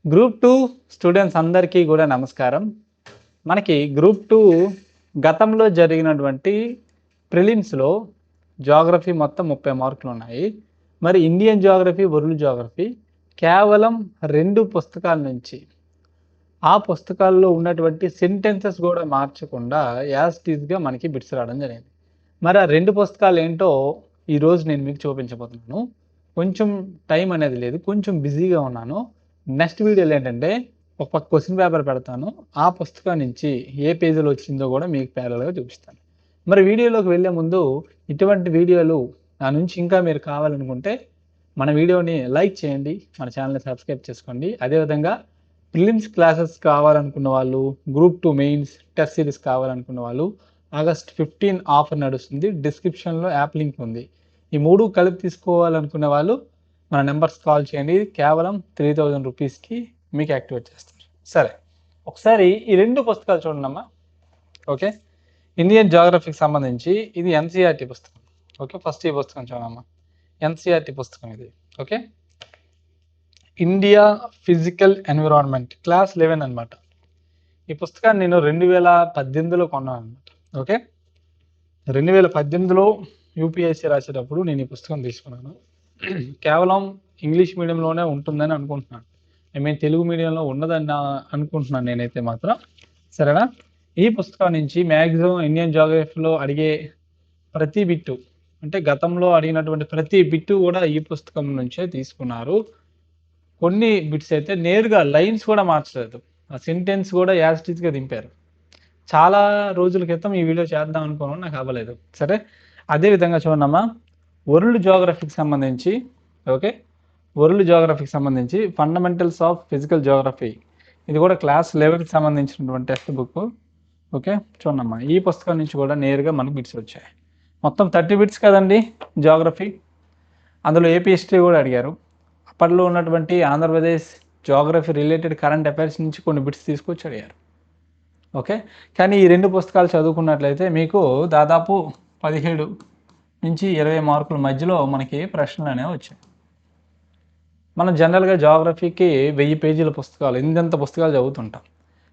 Group 2 students అందరికీ కూడా నమస్కారం. మనకి గ్రూప్ 2 గతంలో జరిగినటువంటి ప్రిలిమ్స్‌లో జియోగ్రఫీ మొత్తం 30 మార్కులున్నాయి. మరి ఇండియన్ జియోగ్రఫీ, వరల్డ్ జియోగ్రఫీ కేవలం 2 పుస్తకాల నుంచి ఆ పుస్తకాల్లో ఉన్నటువంటి సెంటెన్సెస్ కూడా మార్చకుండా యాజ్ ఇట్ ఈస్‌గా మనకి బిట్స్ రావడం జరిగింది. మరి ఆ 2 పుస్తకాలు ఏంటో ఈరోజు నేను మీకు చూపించబోతున్నాను. కొంచెం టైం అనేది లేదు. కొంచెం బిజీగా ఉన్నాను. నెక్స్ట్ వీడియోలో ఏంటంటే ఒక పక్క క్వెషన్ పేపర్ పెడతాను. ఆ పుస్తకం నుంచి ఏ పేజీలో వచ్చిందో కూడా మీకు ప్యారలల్‌గా చూపిస్తాను. మరి వీడియోలోకి వెళ్ళే ముందు ఇటువంటి వీడియోలు నా నుంచి ఇంకా మీరు కావాలనుకుంటే మన వీడియోని లైక్ చేయండి. మన ఛానల్‌ని సబ్స్క్రైబ్ చేసుకోండి. అదేవిధంగా ప్రిలిమ్స్ క్లాసెస్ కావాలనుకున్న వాళ్ళు, గ్రూప్ 2 మెయిన్స్ టెస్ట్ సిరీస్ కావాలనుకున్న వాళ్ళు ఆగస్ట్ 15 ఆఫర్ నడుస్తుంది. డిస్క్రిప్షన్‌లో యాప్ లింక్ ఉంది. ఈ 3 కలిపి తీసుకోవాలనుకునే వాళ్ళు మన నెంబర్స్ కాల్ చేయండి. కేవలం 3000 రూపీస్‌కి మీకు యాక్టివేట్ చేస్తారు. సరే, ఒకసారి ఈ 2 పుస్తకాలు చూడండమ్మా. ఓకే, ఇండియన్ జియోగ్రఫీకి సంబంధించి ఇది ఎన్సీఈఆర్టీ పుస్తకం. ఓకే, ఫస్ట్ ఈ పుస్తకం చూడమ్మా. ఎన్సీఈఆర్టీ పుస్తకం ఇది. Okay, India physical environment class 11 అనమాట. ఈ పుస్తకాన్ని నేను 2018లో కొన్నాను అనమాట. ఓకే, 2018లో యూపీఎస్సీ రాసేటప్పుడు నేను ఈ పుస్తకం తీసుకున్నాను. కేవలం ఇంగ్లీష్ మీడియంలోనే ఉంటుందని అనుకుంటున్నాను. తెలుగు మీడియంలో ఉండదని అనుకుంటున్నాను నేనైతే మాత్రం. సరేనా? ఈ పుస్తకం నుంచి మ్యాక్సిమం ఇండియన్ జియోగ్రఫీలో అడిగే ప్రతి బిట్టు, అంటే గతంలో అడిగినటువంటి ప్రతి బిట్టు కూడా ఈ పుస్తకం నుంచే తీసుకున్నారు. కొన్ని బిట్స్ అయితే నేరుగా లైన్స్ కూడా మార్చలేదు. ఆ సెంటెన్స్ కూడా యాజ్ ఇట్ ఈస్‌గా దింపారు. చాలా రోజుల క్రితం ఈ వీడియో చేద్దాం అనుకున్నాను, నాకు అవ్వలేదు. సరే, అదే విధంగా చూడమ్మా, వరల్డ్ జియోగ్రఫీకి సంబంధించి ఓకే, వరల్డ్ జియోగ్రఫీకి సంబంధించి ఫండమెంటల్స్ ఆఫ్ ఫిజికల్ జియోగ్రఫీ, ఇది కూడా క్లాస్ 11కి సంబంధించినటువంటి టెక్స్ట్ బుక్. ఓకే, చూడమ్మా, ఈ పుస్తకం నుంచి కూడా నేరుగా మనకు బిట్స్ వచ్చాయి. మొత్తం 30 బిట్స్ కదండి జియోగ్రఫీ. అందులో ఏపీ హిస్టరీ కూడా అడిగారు. అప్పట్లో ఉన్నటువంటి Andhra Pradesh Geography related current affairs నుంచి కొన్ని బిట్స్ తీసుకొచ్చి అడిగారు. ఓకే, కానీ ఈ 2 పుస్తకాలు చదువుకున్నట్లయితే మీకు దాదాపు 17 నుంచి 20 మార్కుల మధ్యలో మనకి ప్రశ్నలు అనేవి వచ్చాయి. మనం జనరల్గా జియోగ్రఫీకి 1000 పేజీల పుస్తకాలు, ఇంత పుస్తకాలు చదువుతుంటాం.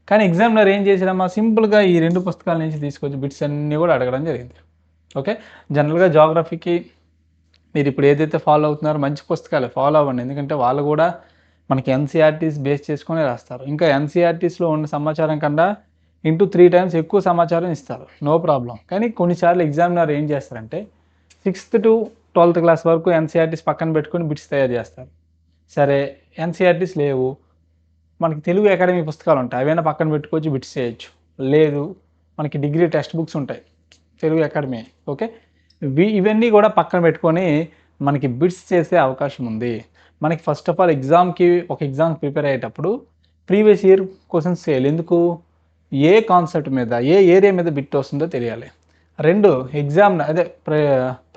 కానీ ఎగ్జామినర్ ఏం చేసాడమ్మా, సింపుల్గా ఈ 2 పుస్తకాల నుంచి తీసుకొచ్చి బిట్స్ అన్నీ కూడా అడగడం జరిగింది. ఓకే, జనరల్గా జియోగ్రఫీకి మీరు ఇప్పుడు ఏదైతే ఫాలో అవుతున్నారో మంచి పుస్తకాలే ఫాలో అవ్వండి. ఎందుకంటే వాళ్ళు కూడా మనకి ఎన్సీఆర్టీస్ బేస్ చేసుకొని రాస్తారు. ఇంకా ఎన్సీఆర్టీస్లో ఉన్న సమాచారం కన్నా 3 టైమ్స్ ఎక్కువ సమాచారం ఇస్తారు, నో ప్రాబ్లం. కానీ కొన్నిసార్లు ఎగ్జామినర్ ఏం చేస్తారంటే 6th to 12th క్లాస్ వరకు ఎన్సీఆర్టీస్ పక్కన పెట్టుకొని బిట్స్ తయారు చేస్తారు. సరే, ఎన్సీఆర్టీస్ లేవు, మనకి తెలుగు అకాడమీ పుస్తకాలు ఉంటాయి, అవైనా పక్కన పెట్టుకోవచ్చు, బిట్స్ చేయొచ్చు. లేదు, మనకి డిగ్రీ టెక్స్ట్ బుక్స్ ఉంటాయి తెలుగు అకాడమీ. ఓకే, ఇవన్నీ కూడా పక్కన పెట్టుకొని మనకి బిట్స్ చేసే అవకాశం ఉంది. మనకి ఫస్ట్ ఆఫ్ ఆల్ ఒక ఎగ్జామ్ ప్రిపేర్ అయ్యేటప్పుడు ప్రీవియస్ ఇయర్ క్వశ్చన్స్ చేయాలి. ఎందుకు? ఏ కాన్సెప్ట్ మీద, ఏ ఏరియా మీద బిట్ వస్తుందో తెలియాలి. 2, ఎగ్జామ్ అదే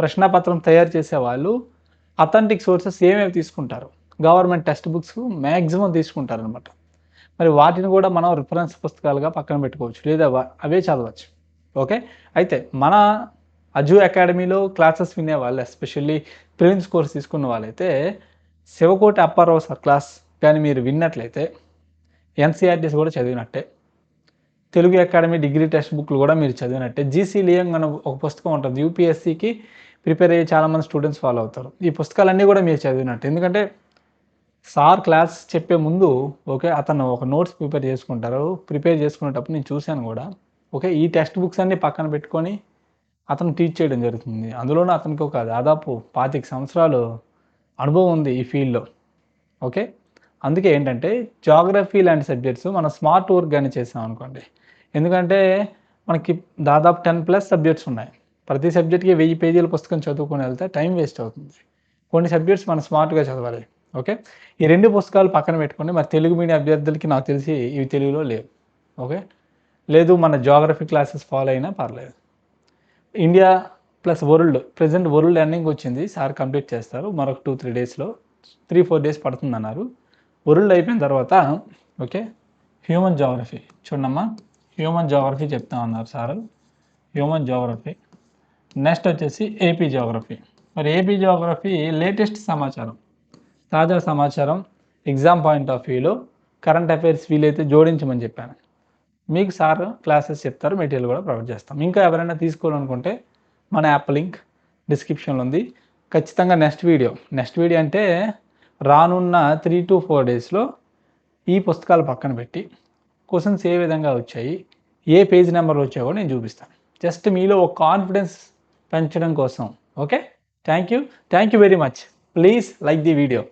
ప్రశ్నపత్రం తయారు చేసే వాళ్ళు అథెంటిక్ సోర్సెస్ ఏమేమి తీసుకుంటారు, గవర్నమెంట్ టెక్స్ట్ బుక్స్ మ్యాక్సిమం తీసుకుంటారు అనమాట. మరి వాటిని కూడా మనం రిఫరెన్స్ పుస్తకాలుగా పక్కన పెట్టుకోవచ్చు, లేదా అవే చదవచ్చు. ఓకే, అయితే మన అజు అకాడమీలో క్లాసెస్ వినే వాళ్ళు, ఎస్పెషల్లీ ప్రిలిమ్స్ కోర్స్ తీసుకున్న వాళ్ళైతే శివకోటి అప్పారావు సార్ క్లాస్ కానీ మీరు విన్నట్లయితే ఎన్సీఆర్టీస్ కూడా చదివినట్టే, తెలుగు అకాడమీ డిగ్రీ టెక్స్ట్ బుక్లు కూడా మీరు చదివినట్టే. జీసీ లియంగ్ అనే ఒక పుస్తకం ఉంటుంది, యూపీఎస్సీకి ప్రిపేర్ అయ్యే చాలామంది స్టూడెంట్స్ ఫాలో అవుతారు. ఈ పుస్తకాలన్నీ కూడా మీరు చదివినట్టు. ఎందుకంటే సార్ క్లాస్ చెప్పే ముందు ఓకే, అతను ఒక నోట్స్ ప్రిపేర్ చేసుకునేటప్పుడు నేను చూశాను కూడా. ఓకే, ఈ టెక్స్ట్ బుక్స్ అన్నీ పక్కన పెట్టుకొని అతను టీచ్ చేయడం జరుగుతుంది. అందులోనూ అతనికి ఒక దాదాపు 25 సంవత్సరాలు అనుభవం ఉంది ఈ ఫీల్డ్లో. ఓకే, అందుకే ఏంటంటే జియోగ్రఫీ లాంటి సబ్జెక్ట్స్ మనం స్మార్ట్ వర్క్ కానీ చేసాం అనుకోండి. ఎందుకంటే మనకి దాదాపు 10+ సబ్జెక్ట్స్ ఉన్నాయి. ప్రతి సబ్జెక్ట్కి 1000 పేజీల పుస్తకం చదువుకొని వెళ్తే టైం వేస్ట్ అవుతుంది. కొన్ని సబ్జెక్ట్స్ మనం స్మార్ట్గా చదవాలి. ఓకే, ఈ 2 పుస్తకాలు పక్కన పెట్టుకొని, మరి తెలుగు మీడియం అభ్యర్థులకి నాకు తెలిసి ఇవి తెలుగులో లేవు. ఓకే, లేదు మన జియోగ్రఫీ క్లాసెస్ ఫాలో అయినా పర్లేదు. India plus world, present world ending వచ్చింది, సార్ కంప్లీట్ చేస్తారు మరొక 2-3 డేస్లో. 3-4 డేస్ పడుతుంది అన్నారు. వరల్డ్ అయిపోయిన తర్వాత ఓకే, హ్యూమన్ జియోగ్రఫీ చూడమ్మా, హ్యూమన్ జియోగ్రఫీ చెప్తా ఉన్నారు సార్, హ్యూమన్ జియోగ్రఫీ. నెక్స్ట్ వచ్చేసి ఏపీ జియోగ్రఫీ. మరి ఏపీ జియోగ్రఫీ లేటెస్ట్ సమాచారం, తాజా సమాచారం, ఎగ్జామ్ పాయింట్ ఆఫ్ వ్యూలో కరెంట్ అఫైర్స్ వీలైతే జోడించమని చెప్పాను. మీకు సార్ క్లాసెస్ చెప్తారు, మెటీరియల్ కూడా ప్రొవైడ్ చేస్తాం. ఇంకా ఎవరైనా తీసుకోవాలనుకుంటే మన యాప్ లింక్ డిస్క్రిప్షన్లో ఉంది. ఖచ్చితంగా నెక్స్ట్ వీడియో అంటే రానున్న 3 to 4 డేస్లో ఈ పుస్తకాలు పక్కన పెట్టి క్వశ్చన్స్ ఏ విధంగా వచ్చాయి, ఏ పేజ్ నెంబర్ వచ్చాయో నేను చూపిస్తాను. జస్ట్ మీలో ఒక కాన్ఫిడెన్స్ పెంచడం కోసం. Okay, thank you very much. Please like the video.